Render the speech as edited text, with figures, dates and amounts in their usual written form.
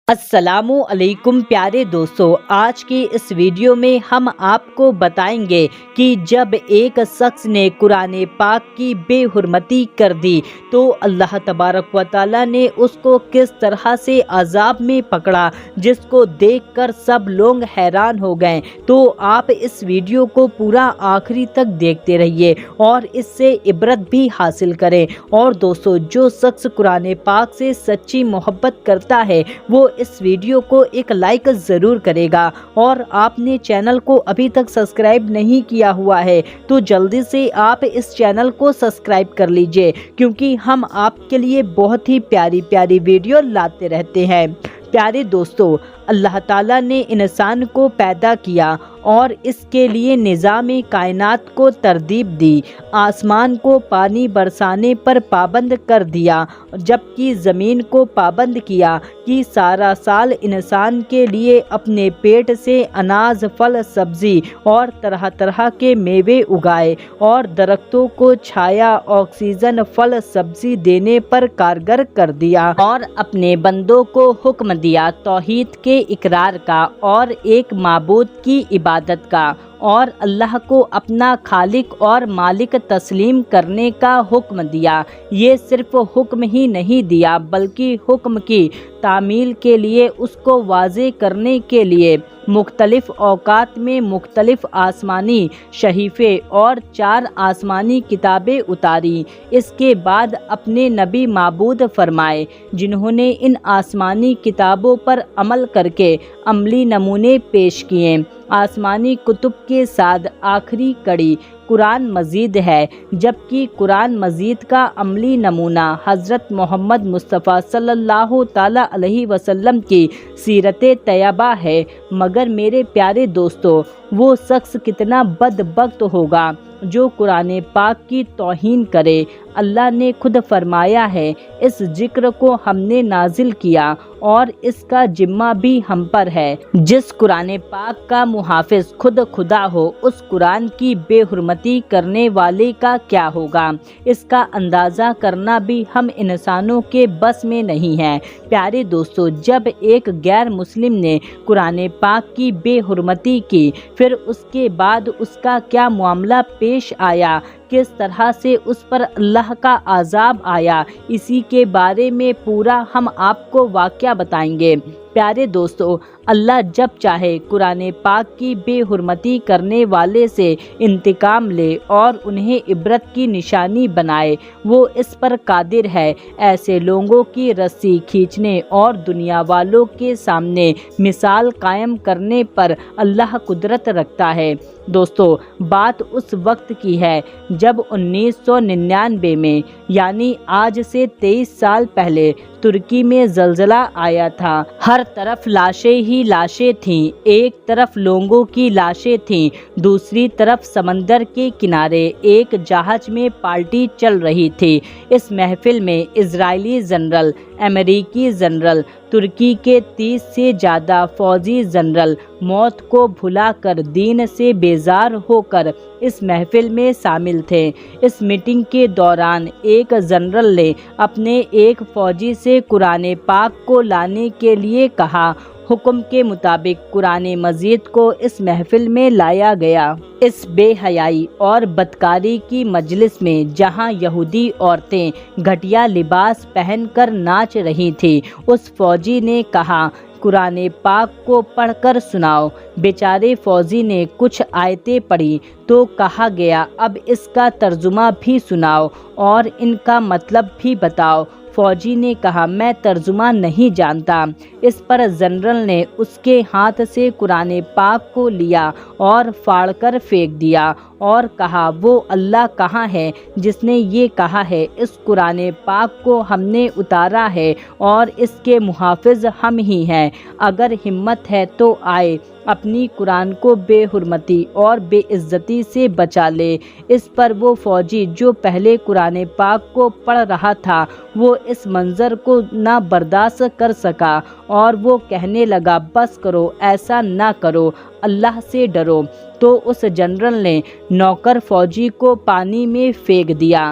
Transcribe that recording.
السلام علیکم پیارے دوستو، آج کی اس ویڈیو میں ہم آپ کو بتائیں گے کہ جب ایک شخص نے قرآن پاک کی بے حرمتی کر دی تو اللہ تبارک و تعالیٰ نے اس کو کس طرح سے عذاب میں پکڑا، جس کو دیکھ کر سب لوگ حیران ہو گئے۔ تو آپ اس ویڈیو کو پورا آخری تک دیکھتے رہیے اور اس سے عبرت بھی حاصل کریں۔ اور دوستو، جو شخص قرآن پاک سے سچی محبت کرتا ہے وہ اس ویڈیو کو ایک لائک ضرور کرے گا، اور آپ نے چینل کو ابھی تک سبسکرائب نہیں کیا ہوا ہے تو جلدی سے آپ اس چینل کو سبسکرائب کر لیجئے، کیونکہ ہم آپ کے لیے بہت ہی پیاری پیاری ویڈیو لاتے رہتے ہیں۔ پیارے دوستو، اللہ تعالیٰ نے انسان کو پیدا کیا اور اس کے لیے نظام کائنات کو ترتیب دی، آسمان کو پانی برسانے پر پابند کر دیا، جبکہ زمین کو پابند کیا کہ سارا سال انسان کے لیے اپنے پیٹ سے اناج، پھل، سبزی اور طرح طرح کے میوے اگائے، اور درختوں کو چھایا، آکسیجن، پھل، سبزی دینے پر کارگر کر دیا، اور اپنے بندوں کو حکم دیا توحید کے اقرار کا اور ایک معبود کی عبادت کا، اور اللہ کو اپنا خالق اور مالک تسلیم کرنے کا حکم دیا۔ یہ صرف حکم ہی نہیں دیا بلکہ حکم کی تعمیل کے لیے، اس کو واضح کرنے کے لیے مختلف اوقات میں مختلف آسمانی صحیفے اور 4 آسمانی کتابیں اتاری۔ اس کے بعد اپنے نبی معبود فرمائے، جنہوں نے ان آسمانی کتابوں پر عمل کر کے عملی نمونے پیش کیے۔ آسمانی کتب کے ساتھ آخری کڑی قرآن مجید ہے، جبکہ قرآن مجید کا عملی نمونہ حضرت محمد مصطفیٰ صلی اللہ تعالیٰ علیہ وسلم کی سیرت طیبہ ہے۔ مگر میرے پیارے دوستو، وہ شخص کتنا بدبخت ہوگا جو قرآن پاک کی توہین کرے۔ اللہ نے خود فرمایا ہے، اس ذکر کو ہم نے نازل کیا اور اس کا ذمہ بھی ہم پر ہے۔ جس قرآن پاک کا محافظ خود خدا ہو، اس قرآن کی بے حرمتی کرنے والے کا کیا ہوگا، اس کا اندازہ کرنا بھی ہم انسانوں کے بس میں نہیں ہے۔ پیارے دوستو، جب ایک غیر مسلم نے قرآن پاک کی بے حرمتی کی، پھر اس کے بعد اس کا کیا معاملہ پیش آیا، کس طرح سے اس پر اللہ کا عذاب آیا، اسی کے بارے میں پورا ہم آپ کو واقعہ بتائیں گے۔ پیارے دوستو، اللہ جب چاہے قرآن پاک کی بے حرمتی کرنے والے سے انتقام لے اور انہیں عبرت کی نشانی بنائے، وہ اس پر قادر ہے۔ ایسے لوگوں کی رسی کھینچنے اور دنیا والوں کے سامنے مثال قائم کرنے پر اللہ قدرت رکھتا ہے۔ دوستو، بات اس وقت کی ہے جب 1999 میں، یعنی آج سے 23 سال پہلے، ترکی میں زلزلہ آیا تھا۔ ہر طرف لاشیں ہی لاشیں تھیں، ایک طرف لوگوں کی لاشیں تھیں، دوسری طرف سمندر کے کنارے ایک جہاز میں پارٹی چل رہی تھی۔ اس محفل میں اسرائیلی جنرل، امریکی جنرل، ترکی کے 30 سے زیادہ فوجی جنرل موت کو بھلا کر دین سے بیزار ہو کر اس محفل میں شامل تھے۔ اس میٹنگ کے دوران ایک جنرل نے اپنے ایک فوجی سے قرآن پاک کو لانے کے لیے کہا۔ حکم کے مطابق قرآن مجید کو اس محفل میں لایا گیا۔ اس بے حیائی اور بدکاری کی مجلس میں، جہاں یہودی عورتیں گھٹیا لباس پہن کر ناچ رہی تھیں، اس فوجی نے کہا، قرآن پاک کو پڑھ کر سناؤ۔ بیچارے فوجی نے کچھ آیتیں پڑھی تو کہا گیا، اب اس کا ترجمہ بھی سناؤ اور ان کا مطلب بھی بتاؤ۔ فوجی نے کہا، میں ترجمہ نہیں جانتا۔ اس پر جنرل نے اس کے ہاتھ سے قرآن پاک کو لیا اور پھاڑ کر پھینک دیا اور کہا، وہ اللہ کہاں ہے جس نے یہ کہا ہے، اس قرآن پاک کو ہم نے اتارا ہے اور اس کے محافظ ہم ہی ہیں۔ اگر ہمت ہے تو آئے، اپنی قرآن کو بے حرمتی اور بے عزتی سے بچا لے۔ اس پر وہ فوجی جو پہلے قرآن پاک کو پڑھ رہا تھا، وہ اس منظر کو نہ برداشت کر سکا اور وہ کہنے لگا، بس کرو، ایسا نہ کرو، اللہ سے ڈرو۔ تو اس جنرل نے نوکر فوجی کو پانی میں پھینک دیا۔